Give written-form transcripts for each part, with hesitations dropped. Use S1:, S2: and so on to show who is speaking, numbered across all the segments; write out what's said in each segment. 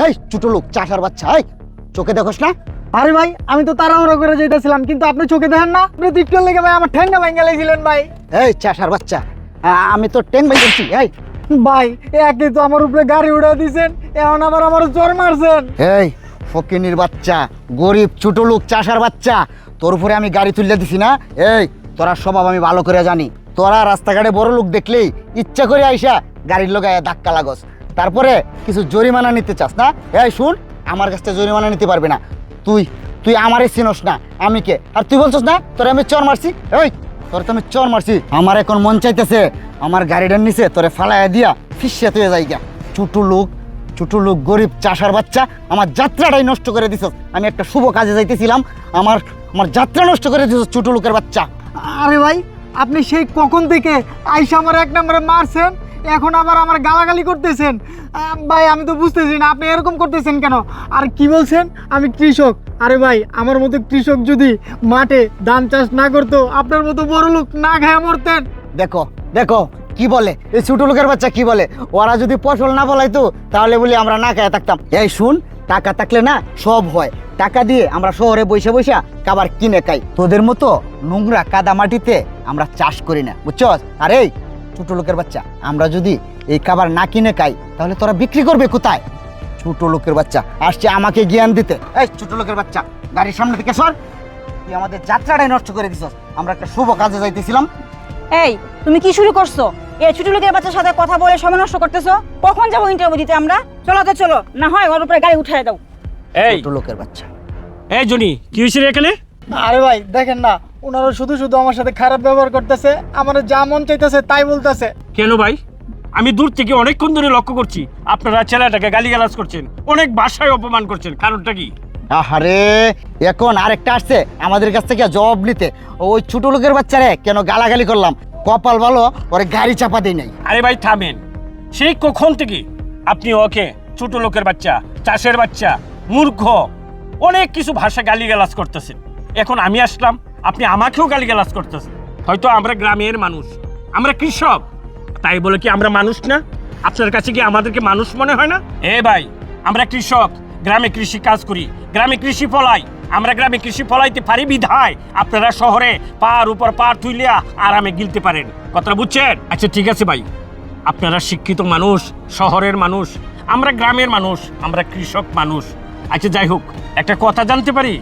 S1: এই ছোট লোক চাষার বাচ্চা, এই চোখে দেখোস না?
S2: আরে ভাই আমি তো তাড়াহুড়ো করে যেতেছিলাম, কিন্তু আপনি চোখে দেখেন না? আপনি দিকটার লেগে ভাই আমার ঠ্যাঙ্গা ভেঙে গেলেছিলেন ভাই।
S1: এই চাষার বাচ্চা, আমি তো ট্যাং বাইছি। এই
S2: ভাই একে তো আমার উপরে গাড়ি উড়া দিয়েছেন, এখন আবার আমার জোর মারছেন।
S1: এই ফকিনির বাচ্চা, গরিব ছোট লোক চাষার বাচ্চা, তোর উপরে আমি গাড়ি তুলে দিছি না? এই তোরা স্বভাব আমি ভালো করে জানি। তোরা রাস্তাঘাটে বড় লোক দেখলেই ইচ্ছা করে আইসা গাড়ির লোকায় ধাক্কা লাগস, তারপরে কিছু জরিমানা নিতে চাস না? এই শুন, আমার কাছ থেকে জরিমানা নিতে পারবে না। তুই তুই আমারে চিনস না, আমি কে? আর তুই বলছস না তোরে আমি চর মারছি? এই তোর তো আমি চর মারছি। আমার এখন মন চাইতেছে আমার গাড়িটার নিচে তোরে ফালাইয়া দিয়া ফিসিয়া তুই যাইগা। ছোট লোক গরিব চাষার বাচ্চা, আমার যাত্রাটাই নষ্ট করে দিছস। আমি একটা শুভ কাজে যাইতেছিলাম, আমার আমার যাত্রা নষ্ট করে দিছস ছোট লোকের বাচ্চা।
S2: আরে ভাই আপনি সেই কখন থেকে আইসা আমার এক নম্বরে মারছেন, এখন আবার আমার গালাগালি করতেছেন। ভাই আমি তো বুঝতেছি না আপনি এরকম করতেছেন কেন। আর কি বলছেন আমি কৃষক? আরে ভাই আমার মতো কৃষক যদি মাঠে ধান চাষ না করতো, আপনার মতো বড় লোক না খায় মরতেন।
S1: দেখো দেখো কি বলে এই ছোট লোকের বাচ্চা, কি বলে ওরা যদি ফসল না ফলাইতো তাহলে বলি আমরা না খেয়ে থাকতাম। এই শুন, টাকা থাকলে না সব হয়। টাকা দিয়ে আমরা শহরে বসে বসে খাবার কিনে খাই, তোদের মতো নোংরা কাদা মাটিতে আমরা চাষ করি না, বুঝছস? আর এই ছোট লোকের বাচ্চা, আমরা যদি এই খাবার না কিনে খাই তাহলে তোরা বিক্রি করবে কোথায়? ছোট লোকের বাচ্চা আসছে আমাকে জ্ঞান দিতে। এই ছোট লোকের বাচ্চা, গাড়ির সামনে থেকে সর, তুই আমাদের যাত্রাটাই নষ্ট করে দিছস। আমরা একটা শুভ কাজে যাইতেছিলাম।
S3: এই তুমি কি শুরু করছো? এই ছোট লোকের বাচ্চার সাথে কথা বলে সময় নষ্ট করতেছো। কখন যাবো ইন্টারভিউ দিতে আমরা? চলো তো চলো, না হয় ওর উপরে গাড়ি উঠায় দাও।
S4: এই
S1: ছোট লোকের বাচ্চা।
S4: এই জনি, কি হয়েছে রে এখানে?
S2: আরে ভাই দেখেন না, ওনারা শুধু শুধু আমার সাথে খারাপ ব্যবহার করতেছে, আমার যা মন চাইতেছে তাই বলতেছে।
S4: কেন ভাই? আমি দূর থেকে অনেকক্ষণ ধরে লক্ষ্য করছি আপনারা ছেলেটাকে গালিগালাজ করছেন, অনেক ভাষায় অপমান করছেন। কারণটা কি?
S1: আহারে, এখন আরেকটা আসছে আমাদের কাছ থেকে জবাব নিতে। ওই ছোট লোকের বাচ্চারে কেন গালাগালি করলাম, কপাল ভালো ওরে গাড়ি চাপা দেই নাই।
S4: আরে ভাই থামেন, সেই কখন থেকে আপনি ওকে ছোট লোকের বাচ্চা, চাষের বাচ্চা, মূর্খ, অনেক কিছু ভাষা গালিগালাজ করতেছেন। এখন আমি আসলাম, আপনি আমাকেও গালিগালাজ করতেছেন। হয়তো আমরা গ্রামের মানুষ, আমরা কৃষক, তাই বলে কি আমরা মানুষ না? আপনার কাছে কি আমাদেরকে মানুষ মনে হয় না? ভাই আমরা কৃষক, গ্রামে কৃষি কাজ করি, গ্রামে কৃষি ফলাই। আমরা গ্রামে কৃষি ফলাইতে পারি বিধায় আপনারা শহরে পার উপর পার তুইলিয়া আরামে গিলতে পারেন। কথাটা বুঝছেন? আচ্ছা ঠিক আছে ভাই, আপনারা শিক্ষিত মানুষ, শহরের মানুষ, আমরা গ্রামের মানুষ, আমরা কৃষক মানুষ। আচ্ছা যাই হোক, একটা কথা জানতে পারি?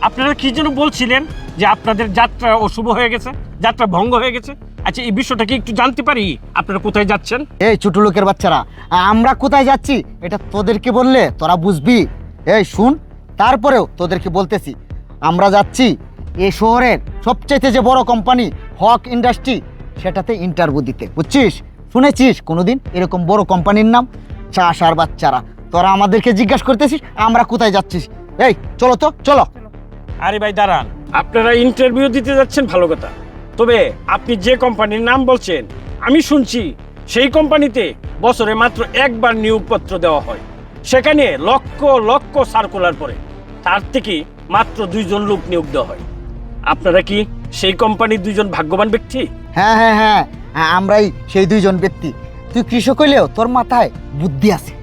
S4: আপনারা কি যেন বলছিলেন যে আপনাদের যাত্রা অশুভ হয়ে গেছে, যাত্রা ভঙ্গ হয়ে গেছে। আচ্ছা এই বিষয়টা কি একটু জানতে পারি? আপনারা কোথায় যাচ্ছেন?
S1: এই ছোট লোকের বাচ্চারা, আমরা কোথায় যাচ্ছি এটা তোদেরকে বললে তোরা বুঝবি। এই শুন, তারপরেও তোদেরকে বলতেছি, আমরা যাচ্ছি এই শহরের সবচাইতে যে বড় কোম্পানি হক ইন্ডাস্ট্রি, সেটাতে ইন্টারভিউ দিতে, বুঝছিস? শুনেছিস কোনোদিন এরকম বড় কোম্পানির নাম? চাষার বাচ্চারা, তোরা আমাদেরকে জিজ্ঞাসা করতেছিস আমরা কোথায় যাচ্ছিস? এই চলো তো চলো।
S4: আরে ভাই দাঁড়ান, আপনারা ইন্টারভিউ দিতে যাচ্ছেন ভালো কথা, তবে আপনি যে কোম্পানির নাম বলছেন আমি শুনছি সেই কোম্পানিতে বছরে মাত্র একবার নিয়োগপত্র দেওয়া হয়, সেখানে লক্ষ লক্ষ সার্কুলার পড়ে, তার থেকে মাত্র 2 জন লোক নিয়োগ দেওয়া হয়। আপনারা কি সেই কোম্পানির 2 জন ভাগ্যবান ব্যক্তি?
S1: হ্যাঁ হ্যাঁ হ্যাঁ, আমরাই সেই 2 জন ব্যক্তি। তুই কৃষক হইলেও তোর মাথায় বুদ্ধি আছে।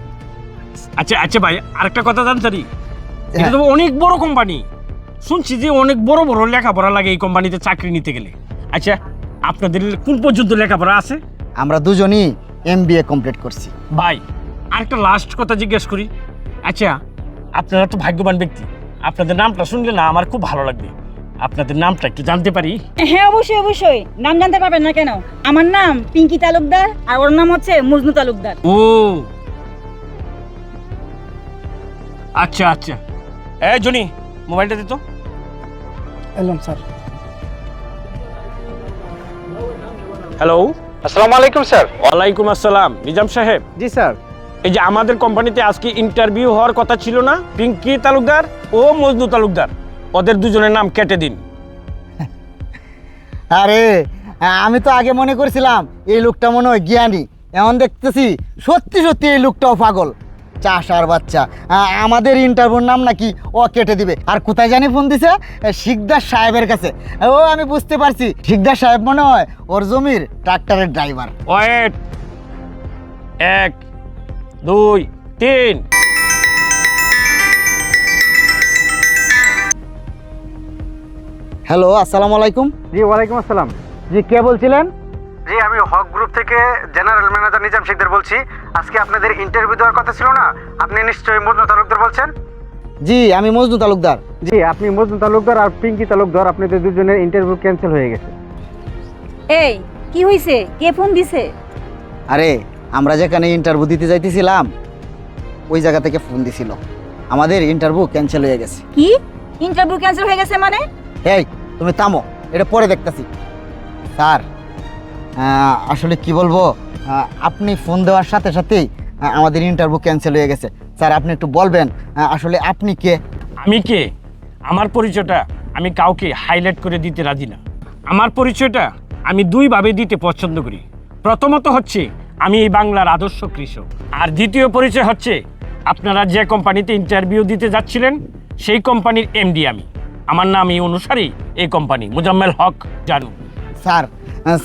S4: আচ্ছা আচ্ছা ভাই, আরেকটা কথা জানতারি, এটা তো অনেক বড় কোম্পানি, শুনছি যে অনেক বড় বড় লেখাপড়া লাগে এই কোম্পানিতে চাকরি নিতে গেলে। আচ্ছা আপনাদের কোন পর্যন্ত লেখাপড়া আছে?
S1: আমরা দুজনই MBA কমপ্লিট করছি।
S4: ভাই আরেকটা লাস্ট কথা জিজ্ঞেস করি, আচ্ছা আপনারা তো ভাগ্যবান ব্যক্তি, আপনাদের নামটা শুনলে না আমার খুব ভালো লাগবে। আপনাদের নামটা একটু জানতে পারি?
S3: হ্যাঁ অবশ্যই অবশ্যই, নাম জানতে পারবেন না কেন? আমার নাম পিঙ্কি তালুকদার, আর ওর নাম হচ্ছে মজনু তালুকদার।
S4: ও আচ্ছা আচ্ছা, এই জনি মোবাইলটা দিত।
S2: এলাম স্যার।
S4: হ্যালো,
S5: আসসালামু আলাইকুম স্যার।
S4: ওয়ালাইকুম আসসালাম। নিজাম সাহেব,
S5: জি স্যার।
S4: এই যে আমাদের কোম্পানিতে আজকে ইন্টারভিউ হওয়ার কথা ছিল না, পিঙ্কি তালুকদার ও মজনু তালুকদার, ওদের দুজনের নাম কেটে দিন।
S1: আরে আমি তো আগে মনে করেছিলাম এই লোকটা মনে হয় জ্ঞানী, এখন দেখতেছি সত্যি সত্যি এই লোকটাও পাগল। চাষার বাচ্চা, আমাদের ইন্টারভিউর নাম নাকি ও কেটে দিবে। আর কোথায় জানি ফোন দিছে? শিকদার সাহেবের কাছে। ও আমি বুঝতে পারছি, শিকদার সাহেব মনে হয় ওর জমির ট্রাক্টরের ড্রাইভার।
S4: ওয়েট, 1 2 3।
S1: হ্যালো, আসসালামু আলাইকুম।
S5: জি ওয়ালাইকুম আসসালাম।
S1: জি, কে বলছিলেন?
S5: জি আমি হক গ্রুপ থেকে জেনারেল ম্যানেজার নিজাম শেখদের বলছি। আজকে আপনাদের ইন্টারভিউ দেওয়ার কথা ছিল না? আপনি নিশ্চয়ই মজনু তালুকদার বলছেন?
S1: জি, আমি মজনু তালুকদার।
S5: জি আপনি মজনু তালুকদার আর পিঙ্কি তালুকদার, আপনাদের দুজনের ইন্টারভিউ ক্যান্সেল হয়ে গেছে।
S3: এই কি হইছে? কে ফোন দিছে?
S1: আরে, আমরা যেখানে ইন্টারভিউ দিতে যাইতেছিলাম ওই জায়গা থেকে ফোন দিছিল, আমাদের ইন্টারভিউ ক্যান্সেল হয়ে গেছে।
S3: কি ইন্টারভিউ ক্যান্সেল হয়ে গেছে মানে?
S1: এই তুমি থামো, এটা পরে দেখতেছি। স্যার, আসলে কি বলবো, আপনি ফোন দেওয়ার সাথে সাথেই আমাদের ইন্টারভিউ ক্যান্সেল হয়ে গেছে। স্যার, আপনি একটু বলবেন আসলে আপনি কে?
S4: আমি কে? আমার পরিচয়টা আমি কাউকে হাইলাইট করে দিতে রাজি না। আমার পরিচয়টা আমি দুইভাবে দিতে পছন্দ করি। প্রথমত হচ্ছে আমি এই বাংলার আদর্শ কৃষক, আর দ্বিতীয় পরিচয় হচ্ছে আপনারা যে কোম্পানিতে ইন্টারভিউ দিতে যাচ্ছিলেন সেই কোম্পানির এমডি আমি। আমার নাম এই অনুসারেই এই কোম্পানি, মোজাম্মেল হক জানু।
S1: স্যার,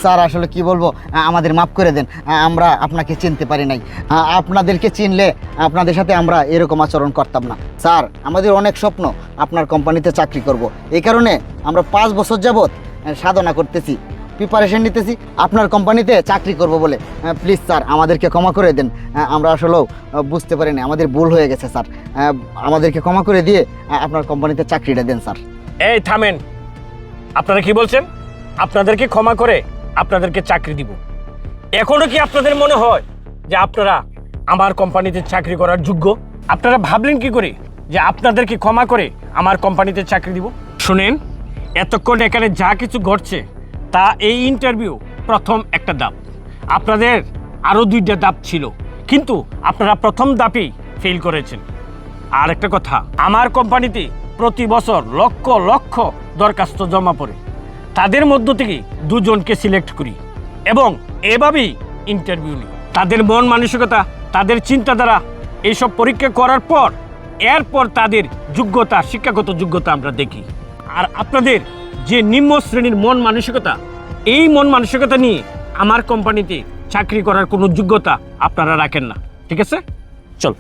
S1: স্যার আসলে কি বলবো, আমাদের মাফ করে দেন, আমরা আপনাকে চিনতে পারি নাই। আপনাদেরকে চিনলে আপনাদের সাথে আমরা এরকম আচরণ করতাম না। স্যার, আমাদের অনেক স্বপ্ন আপনার কোম্পানিতে চাকরি করব, এই কারণে আমরা 5 বছর যাবৎ সাধনা করতেছি, প্রিপারেশন নিতেছি আপনার কোম্পানিতে চাকরি করব বলে। প্লিজ স্যার, আমাদেরকে ক্ষমা করে দেন, আমরা আসলেও বুঝতে পারিনি, আমাদের ভুল হয়ে গেছে স্যার। আমাদেরকে ক্ষমা করে দিয়ে আপনার কোম্পানিতে চাকরিটা দেন স্যার।
S4: এই থামেন, আপনারা কি বলছেন? আপনাদেরকে ক্ষমা করে আপনাদেরকে চাকরি দিব? এখনো কি আপনাদের মনে হয় যে আপনারা আমার কোম্পানিতে চাকরি করার যোগ্য? আপনারা ভাবলেন কি করে যে আপনাদেরকে ক্ষমা করে আমার কোম্পানিতে চাকরি দিব? শুনেন, এতক্ষণ এখানে যা কিছু ঘটছে তা এই ইন্টারভিউ প্রথম একটা ধাপ। আপনাদের আরও 2টা ধাপ ছিল, কিন্তু আপনারা প্রথম ধাপেই ফেল করেছেন। আর একটা কথা, আমার কোম্পানিতে প্রতি বছর লক্ষ লক্ষ দরখাস্ত জমা পড়ে, তাদের মধ্য থেকে 2 জনকে সিলেক্ট করি এবং এভাবেই ইন্টারভিউ নিই। তাদের মন মানসিকতা, তাদের চিন্তাধারা এইসব পরীক্ষা করার পর এরপর তাদের যোগ্যতা, শিক্ষাগত যোগ্যতা আমরা দেখি। আর আপনাদের যে নিম্ন শ্রেণীর মন মানসিকতা, এই মন মানসিকতা নিয়ে আমার কোম্পানিতে চাকরি করার কোনো যোগ্যতা আপনারা রাখেন না। ঠিক আছে, চল।